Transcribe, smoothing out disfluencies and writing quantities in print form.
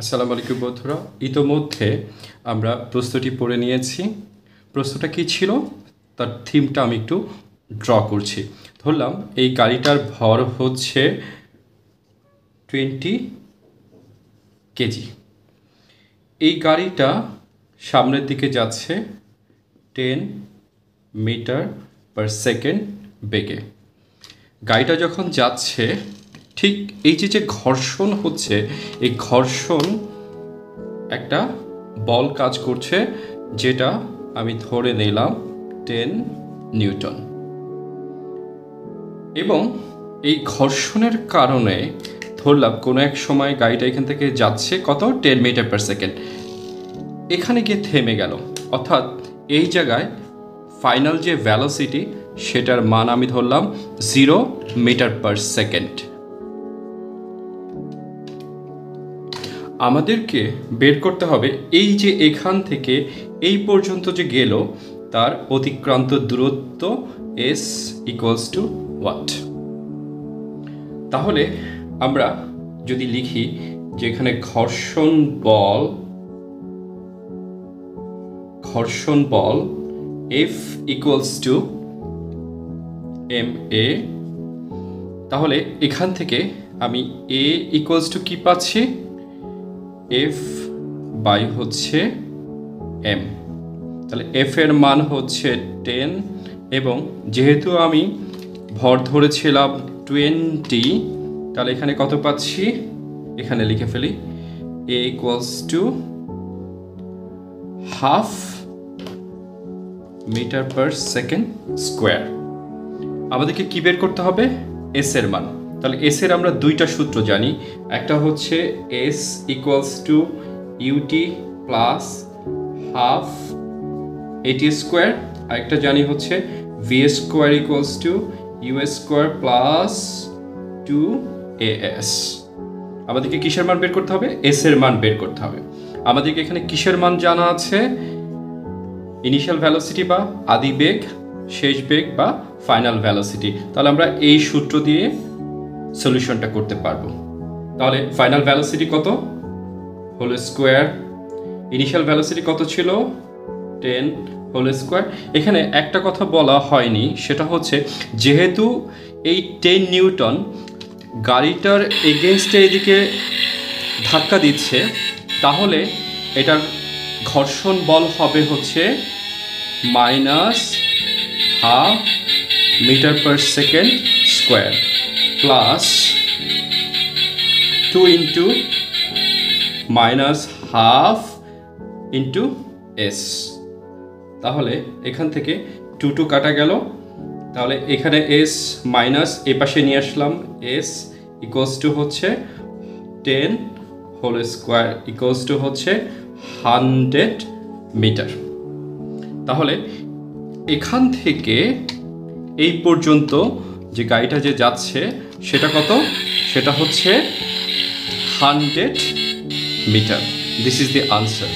আসসালামু আলাইকুম বন্ধুরা, ইতোমধ্যে আমরা প্রশ্নটি পড়ে নিয়েছি। প্রশ্নটা কী ছিল তার থিমটা আমি একটু ড্র করছি। ধরলাম এই গাড়িটার ভর হচ্ছে 20 কেজি। এই গাড়িটা সামনের দিকে যাচ্ছে 10 মিটার পার সেকেন্ড বেগে। গাড়িটা যখন যাচ্ছে ঠিক এই যে ঘর্ষণ হচ্ছে, এই ঘর্ষণ একটা বল কাজ করছে, যেটা আমি ধরে নিলাম 10 নিউটন। এবং এই ঘর্ষণের কারণে ধরলাম কোনো এক সময় গাড়িটা এখান থেকে যাচ্ছে কত 10 মিটার পার সেকেন্ড, এখানে গিয়ে থেমে গেল। অর্থাৎ এই জায়গায় ফাইনাল যে ভেলোসিটি সেটার মান আমি ধরলাম 0 মিটার পার সেকেন্ড। আমাদেরকে বের করতে হবে এই যে এখান থেকে এই পর্যন্ত যে গেল তার অতিক্রান্ত দূরত্ব s ইকুয়ালস টু হোয়াট। তাহলে আমরা যদি লিখি যে এখানে ঘর্ষণ বল F ইকুয়ালস টু ma, তাহলে এখান থেকে আমি a ইকুয়ালস টু কি পাচ্ছি, F বাই হচ্ছে m। তাহলে F এর মান হচ্ছে 10 এবং যেহেতু আমি ভর ধরেছিলাম 20, তাহলে এখানে কত পাচ্ছি, এখানে লিখে ফেলি a equals to half metre per second square. আমাদেরকে কি বের করতে হবে, s এর মান। তাহলে s এর আমরা দুইটা সূত্র জানি, একটা হচ্ছে s equals to ut plus half at square, আরেকটা জানি হচ্ছে v square equals to u square plus 2as। আমাদেরকে কিসের মান বের করতে হবে, s এর মান বের করতে হবে। আমাদেরকে এখানে কিসের মান জানা আছে, ইনিশিয়াল ভেলোসিটি বা আদি বেগ, শেষ বেগ বা ফাইনাল ভেলোসিটি। তাহলে আমরা এই সূত্র দিয়ে সলিউশনটা করতে পারবো। তাহলে ফাইনাল ভেলোসিটি কত, হোল স্কোয়ার, ইনিশিয়াল ভেলোসিটি কত ছিল 10 হোল স্কোয়ার। এখানে একটা কথা বলা হয়নি, সেটা হচ্ছে যেহেতু এই 10 নিউটন গাড়িটার এগেনস্টে এদিকে ধাক্কা দিচ্ছে, তাহলে এটার ঘর্ষণ বল হবে হচ্ছে minus half metre per second square plus 2 into minus half into S. তাহলে এখান থেকে 2 কাটা গেল, তাহলে এখানে এস মাইনাস এ পাশে নিয়ে আসলাম, এস ইকুয়ালস টু হচ্ছে 10 হোল স্কোয়ার ইকুয়ালস টু হচ্ছে 100 মিটার। তাহলে এখান থেকে এই পর্যন্ত যে গাড়িটা যে যাচ্ছে সেটা কত, সেটা হচ্ছে 100 metre. This is the answer.